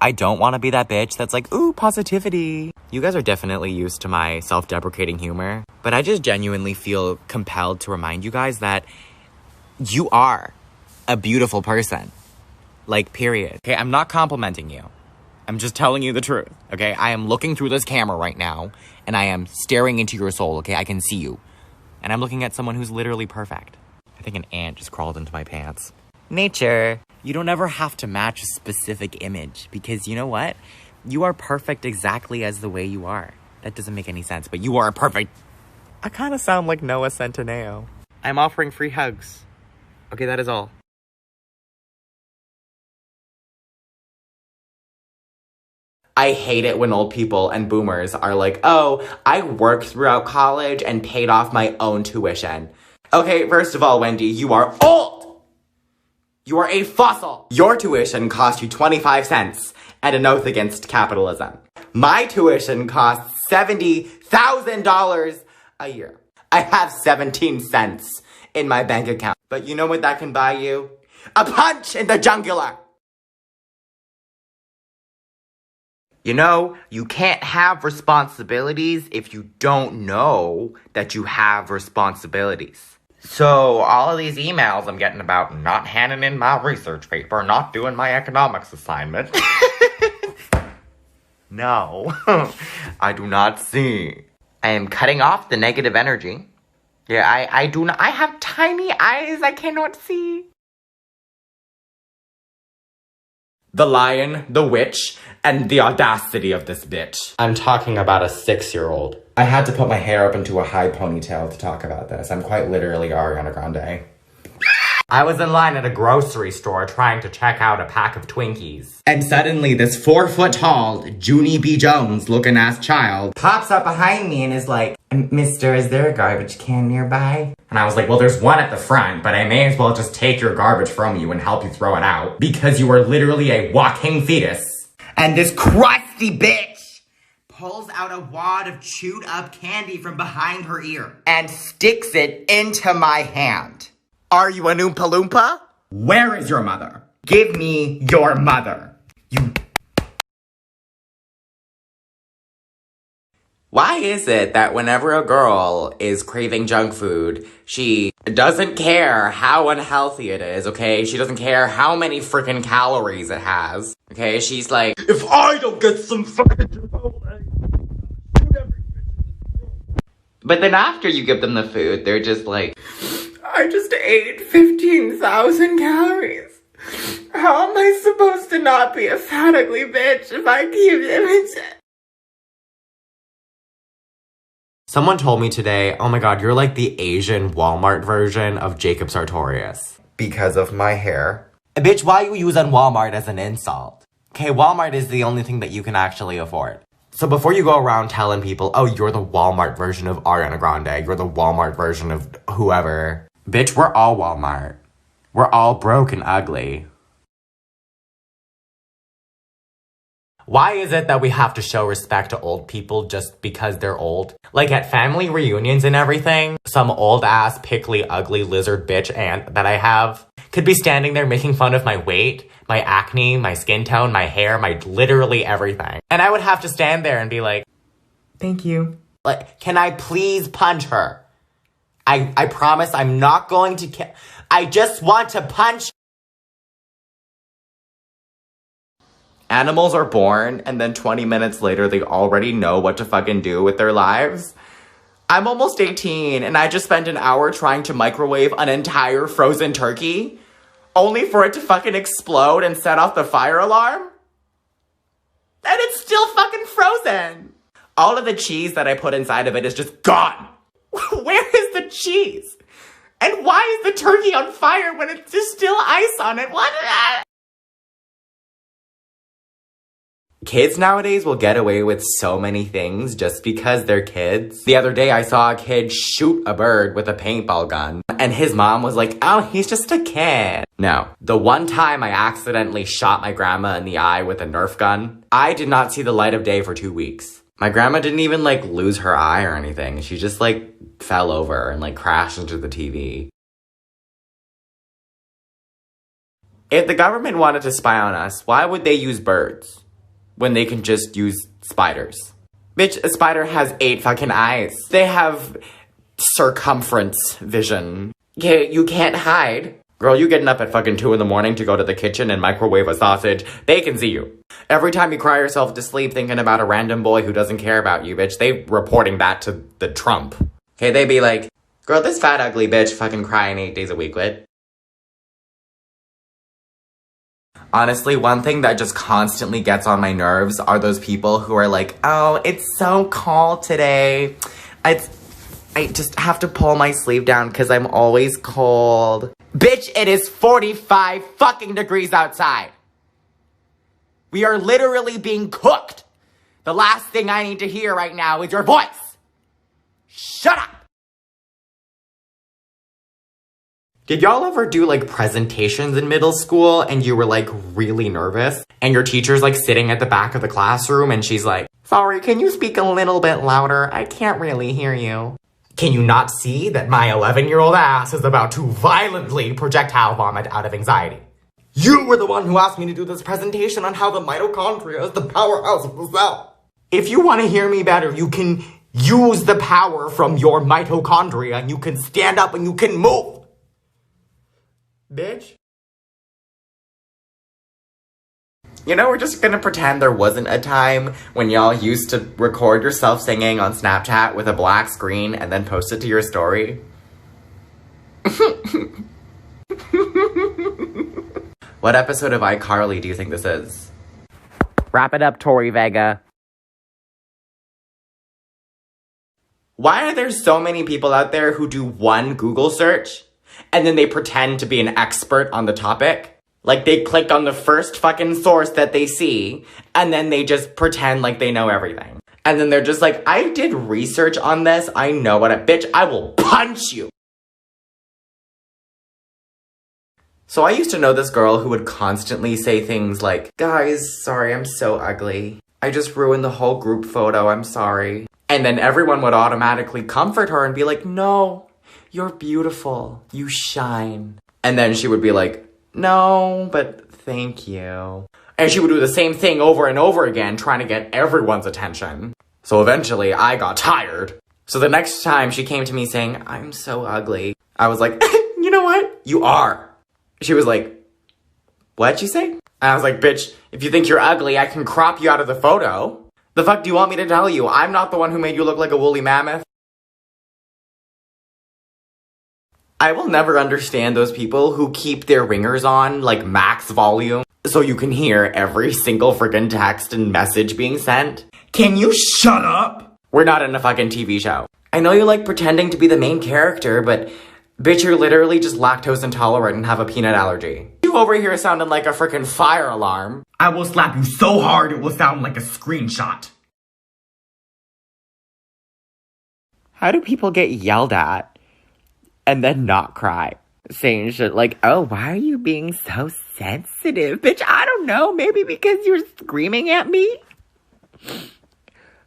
I don't want to be that bitch that's like, ooh, positivity. You guys are definitely used to my self-deprecating humor, but I just genuinely feel compelled to remind you guys that you are a beautiful person. Like, period. Okay, I'm not complimenting you. I'm just telling you the truth, okay? I am looking through this camera right now, and I am staring into your soul, okay? I can see you. And I'm looking at someone who's literally perfect. I think an ant just crawled into my pants. Nature. You don't ever have to match a specific image, because you know what? You are perfect exactly as the way you are. That doesn't make any sense, but you are perfect. I kind of sound like Noah Centineo. I'm offering free hugs. Okay, that is all. I hate it when old people and boomers are like, oh, I worked throughout college and paid off my own tuition. Okay, first of all, Wendy, you are old! You are a fossil! Your tuition cost you 25 cents and an oath against capitalism. My tuition costs $70,000 a year. I have 17 cents in my bank account. But you know what that can buy you? A punch in the jugular! You know, you can't have responsibilities if you don't know that you have responsibilities. So, all of these emails I'm getting about not handing in my research paper, not doing my economics assignment. No, I do not see. I am cutting off the negative energy. Yeah, I do not, I have tiny eyes I cannot see. The lion, the witch, and the audacity of this bitch. I'm talking about a 6-year-old. I had to put my hair up into a high ponytail to talk about this. I'm quite literally Ariana Grande. I was in line at a grocery store trying to check out a pack of Twinkies. And suddenly this 4-foot-tall, Junie B. Jones looking ass child pops up behind me and is like, Mister, is there a garbage can nearby? And I was like, well, there's one at the front, but I may as well just take your garbage from you and help you throw it out. Because you are literally a walking fetus. And this crusty bitch pulls out a wad of chewed up candy from behind her ear and sticks it into my hand. Are you an Oompa Loompa? Where is your mother? Give me your mother. You... Why is it that whenever a girl is craving junk food, she doesn't care how unhealthy it is, okay? She doesn't care how many freaking calories it has, okay? She's like, if I don't get some fucking Chipotle, shoot every bitch in this room. But then after you give them the food, they're just like, I just ate 15,000 calories. How am I supposed to not be a fat ugly bitch if I keep them in? Someone told me today, oh my god, you're like the Asian Walmart version of Jacob Sartorius. Because of my hair. Bitch, why you using Walmart as an insult? Okay, Walmart is the only thing that you can actually afford. So before you go around telling people, oh, you're the Walmart version of Ariana Grande, you're the Walmart version of whoever. Bitch, we're all Walmart. We're all broke and ugly. Why is it that we have to show respect to old people just because they're old? Like at family reunions and everything, some old-ass, pickly, ugly lizard bitch aunt that I have could be standing there making fun of my weight, my acne, my skin tone, my hair, my literally everything. And I would have to stand there and be like, thank you. Like, can I please punch her? I promise I'm not going to I just want to punch. Animals are born, and then 20 minutes later, they already know what to fucking do with their lives. I'm almost 18, and I just spent an hour trying to microwave an entire frozen turkey, only for it to fucking explode and set off the fire alarm. And it's still fucking frozen. All of the cheese that I put inside of it is just gone. Where is the cheese? And why is the turkey on fire when it's just still ice on it? What? Kids nowadays will get away with so many things just because they're kids. The other day I saw a kid shoot a bird with a paintball gun, and his mom was like, oh, he's just a kid. No. The one time I accidentally shot my grandma in the eye with a Nerf gun, I did not see the light of day for 2 weeks. My grandma didn't even like lose her eye or anything. She just like fell over and like crashed into the TV. If the government wanted to spy on us, why would they use birds? when they can just use spiders. Bitch, a spider has 8 fucking eyes. They have circumference vision. You can't hide. Girl, you getting up at fucking 2 in the morning to go to the kitchen and microwave a sausage, they can see you. Every time you cry yourself to sleep thinking about a random boy who doesn't care about you, bitch, they reporting that to the Trump. Okay, they be like, girl, this fat ugly bitch fucking crying 8 days a week, lit. Honestly, one thing that just constantly gets on my nerves are those people who are like, oh, it's so cold today. I just have to pull my sleeve down because I'm always cold. Bitch, it is 45 fucking degrees outside. We are literally being cooked. The last thing I need to hear right now is your voice. Shut up. Did y'all ever do like presentations in middle school and you were like really nervous? And your teacher's like sitting at the back of the classroom and she's like, sorry, can you speak a little bit louder? I can't really hear you. Can you not see that my 11-year-old ass is about to violently projectile vomit out of anxiety? You were the one who asked me to do this presentation on how the mitochondria is the powerhouse of the cell. If you want to hear me better, you can use the power from your mitochondria and you can stand up and you can move. Bitch. You know, we're just gonna pretend there wasn't a time when y'all used to record yourself singing on Snapchat with a black screen and then post it to your story. What episode of iCarly do you think this is? Wrap it up, Tori Vega. Why are there so many people out there who do one Google search and then they pretend to be an expert on the topic? Like, they click on the first fucking source that they see, and then they just pretend like they know everything. And then they're just like, I did research on this, I know what bitch, I will punch you! So I used to know this girl who would constantly say things like, guys, sorry, I'm so ugly. I just ruined the whole group photo, I'm sorry. And then everyone would automatically comfort her and be like, no, you're beautiful, you shine. And then she would be like, no, but thank you. And she would do the same thing over and over again, trying to get everyone's attention. So eventually, I got tired. So the next time she came to me saying, I'm so ugly, I was like, you know what? You are. She was like, what'd you say? And I was like, bitch, if you think you're ugly, I can crop you out of the photo. The fuck do you want me to tell you? I'm not the one who made you look like a woolly mammoth. I will never understand those people who keep their ringers on, like, max volume, so you can hear every single friggin' text and message being sent. Can you shut up? We're not in a fucking TV show. I know you like pretending to be the main character, but bitch, you're literally just lactose intolerant and have a peanut allergy. You over here sounding like a frickin' fire alarm. I will slap you so hard it will sound like a screenshot. How do people get yelled at and then not cry? Saying shit like, oh, why are you being so sensitive? Bitch, I don't know. Maybe because you're screaming at me?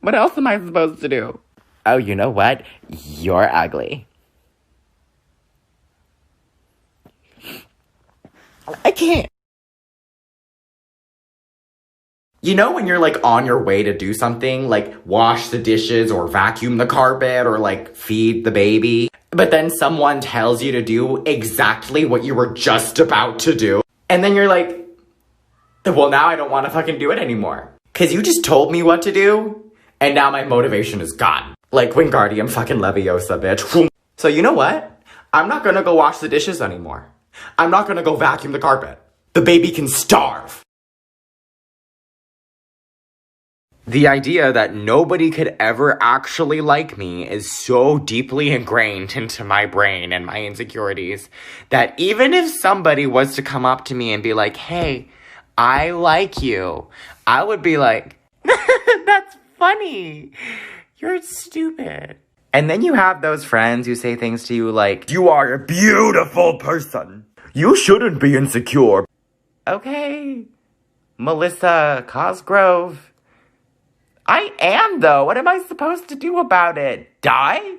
What else am I supposed to do? Oh, you know what? You're ugly. I can't. You know when you're, like, on your way to do something, like wash the dishes or vacuum the carpet or, like, feed the baby, but then someone tells you to do exactly what you were just about to do, and then you're like, well, now I don't want to fucking do it anymore. Because you just told me what to do, and now my motivation is gone. Like Wingardium fucking Leviosa, bitch. So you know what? I'm not gonna go wash the dishes anymore. I'm not gonna go vacuum the carpet. The baby can starve. The idea that nobody could ever actually like me is so deeply ingrained into my brain and my insecurities that even if somebody was to come up to me and be like, hey, I like you, I would be like, that's funny. You're stupid. And then you have those friends who say things to you like, you are a beautiful person. You shouldn't be insecure. Okay, Melissa Cosgrove. I am, though. What am I supposed to do about it? Die?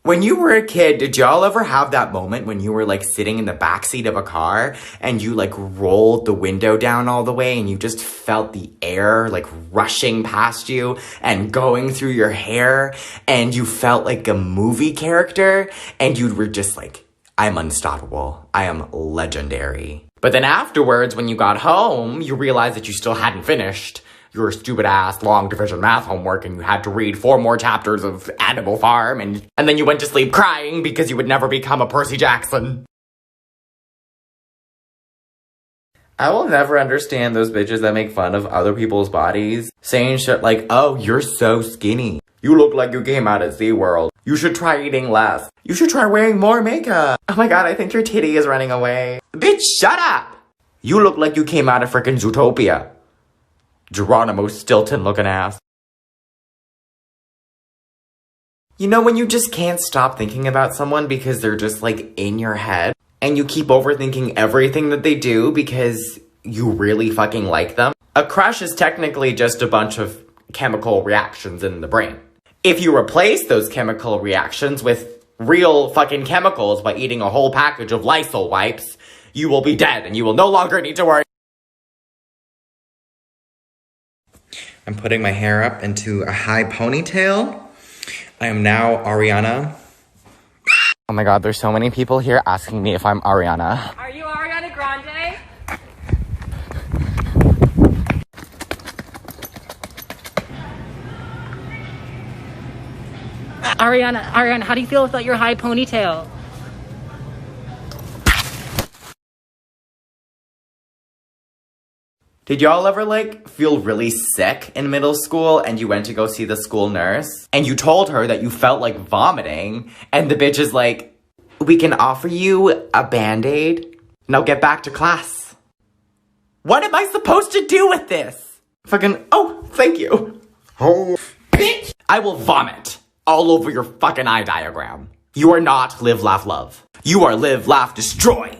When you were a kid, did y'all ever have that moment when you were like sitting in the backseat of a car and you like rolled the window down all the way and you just felt the air like rushing past you and going through your hair and you felt like a movie character and you were just like, I'm unstoppable. I am legendary. But then afterwards, when you got home, you realized that you still hadn't finished your stupid-ass long division math homework and you had to read 4 more chapters of Animal Farm and then you went to sleep crying because you would never become a Percy Jackson. I will never understand those bitches that make fun of other people's bodies, saying shit like, oh, you're so skinny. You look like you came out of SeaWorld. You should try eating less. You should try wearing more makeup. Oh my god, I think your titty is running away. Bitch, shut up! You look like you came out of frickin' Zootopia. Geronimo Stilton looking ass. You know when you just can't stop thinking about someone because they're just like in your head and you keep overthinking everything that they do because you really fucking like them? A crush is technically just a bunch of chemical reactions in the brain. If you replace those chemical reactions with real fucking chemicals by eating a whole package of Lysol wipes, you will be dead and you will no longer need to worry. I'm putting my hair up into a high ponytail. I am now Ariana. Oh my god, there's so many people here asking me if I'm Ariana. Are you Ariana Grande? Ariana, how do you feel about your high ponytail? Did y'all ever, like, feel really sick in middle school and you went to go see the school nurse? And you told her that you felt like vomiting and the bitch is like, we can offer you a Band-Aid. Now get back to class. What am I supposed to do with this? Fucking, oh, thank you. Oh, bitch! I will vomit all over your fucking eye diagram. You are not live, laugh, love. You are live, laugh, destroy.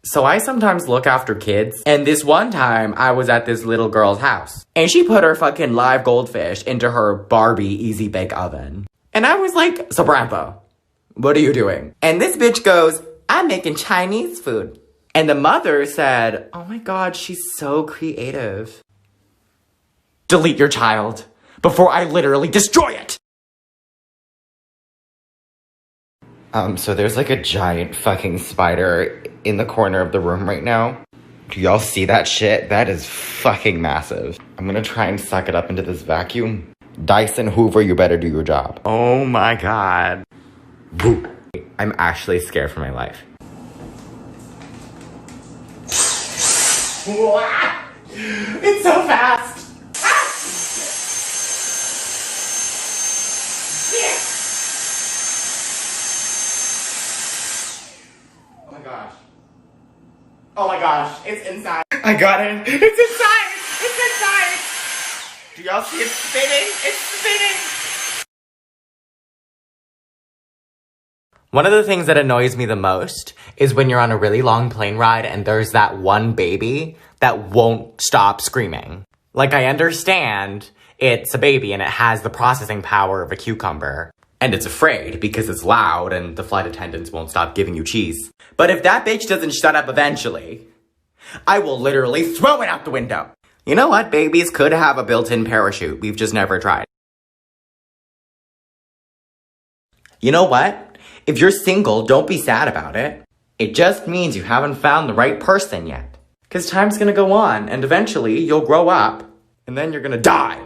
So I sometimes look after kids, and this one time I was at this little girl's house, and she put her fucking live goldfish into her Barbie Easy Bake Oven. And I was like, Sabrampo, what are you doing? And this bitch goes, I'm making Chinese food. And the mother said, oh my god, she's so creative. Delete your child before I literally destroy it! So there's like a giant fucking spider in the corner of the room right now. Do y'all see that shit? That is fucking massive. I'm gonna try and suck it up into this vacuum. Dyson Hoover, you better do your job. Oh my god. Boo. I'm actually scared for my life. It's so fast. Oh my gosh, it's inside. I got it. It's inside! It's inside! Do y'all see it spinning? It's spinning! One of the things that annoys me the most is when you're on a really long plane ride and there's that one baby that won't stop screaming. Like, I understand it's a baby and it has the processing power of a cucumber. And it's afraid because it's loud and the flight attendants won't stop giving you cheese. But if that bitch doesn't shut up eventually, I will literally throw it out the window. You know what? Babies could have a built-in parachute. We've just never tried. You know what? If you're single, don't be sad about it. It just means you haven't found the right person yet. Because time's gonna go on, and eventually you'll grow up, and then you're gonna die.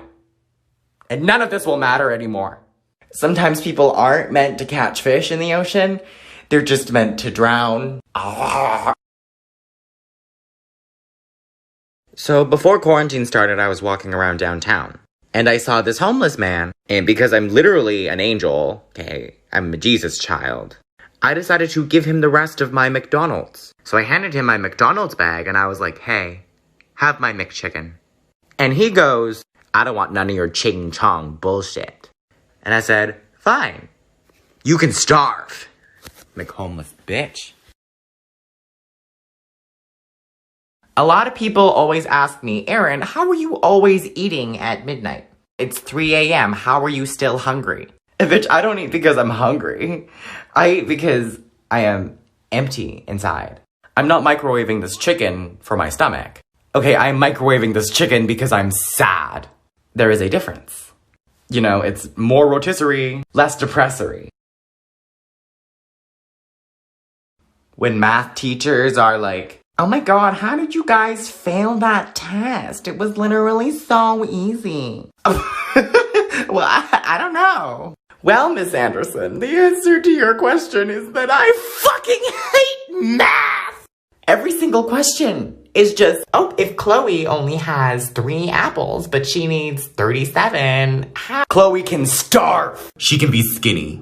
And none of this will matter anymore. Sometimes people aren't meant to catch fish in the ocean. They're just meant to drown. So before quarantine started, I was walking around downtown. And I saw this homeless man. And because I'm literally an angel, okay, I'm a Jesus child, I decided to give him the rest of my McDonald's. So I handed him my McDonald's bag and I was like, hey, have my McChicken. And he goes, I don't want none of your ching chong bullshit. And I said, fine, you can starve, McHomeless bitch. A lot of people always ask me, Aaron, how are you always eating at midnight? It's 3 a.m. How are you still hungry? Bitch, I don't eat because I'm hungry. I eat because I am empty inside. I'm not microwaving this chicken for my stomach. Okay, I'm microwaving this chicken because I'm sad. There is a difference. You know, it's more rotisserie, less depressory. When math teachers are like, oh my god, how did you guys fail that test? It was literally so easy. Well, I don't know. Well, Miss Anderson, the answer to your question is that I fucking hate math! Every single question is just, oh, if Chloe only has 3 apples, but she needs 37, Chloe can starve. She can be skinny.